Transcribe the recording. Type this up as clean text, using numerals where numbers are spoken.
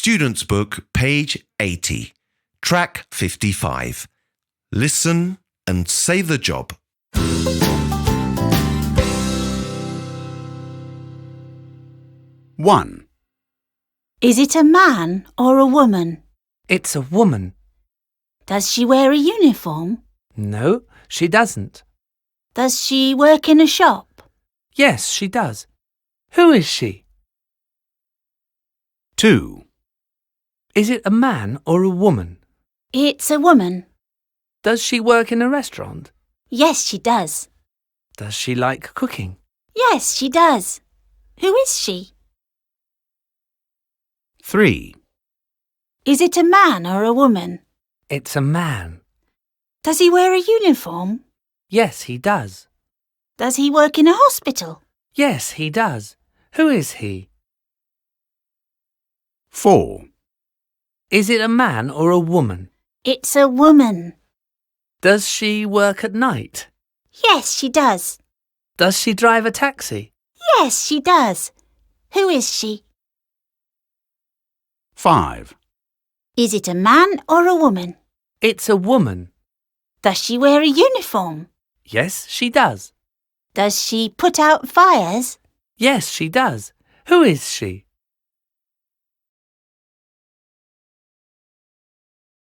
Student's Book, page 80, track 55. Listen and say the job. 1. Is it a man or a woman? It's a woman. Does she wear a uniform? No, she doesn't. Does she work in a shop? Yes, she does. Who is she? 2. Is it a man or a woman? It's a woman. Does she work in a restaurant? Yes, she does. Does she like cooking? Yes, she does. Who is she? 3. Is it a man or a woman? It's a man. Does he wear a uniform? Yes, he does. Does he work in a hospital? Yes, he does. Who is he? 4. Is it a man or a woman? It's a woman. Does she work at night? Yes, she does. Does she drive a taxi? Yes, she does. Who is she? 5. Is it a man or a woman? It's a woman. Does she wear a uniform? Yes, she does. Does she put out fires? Yes, she does. Who is she?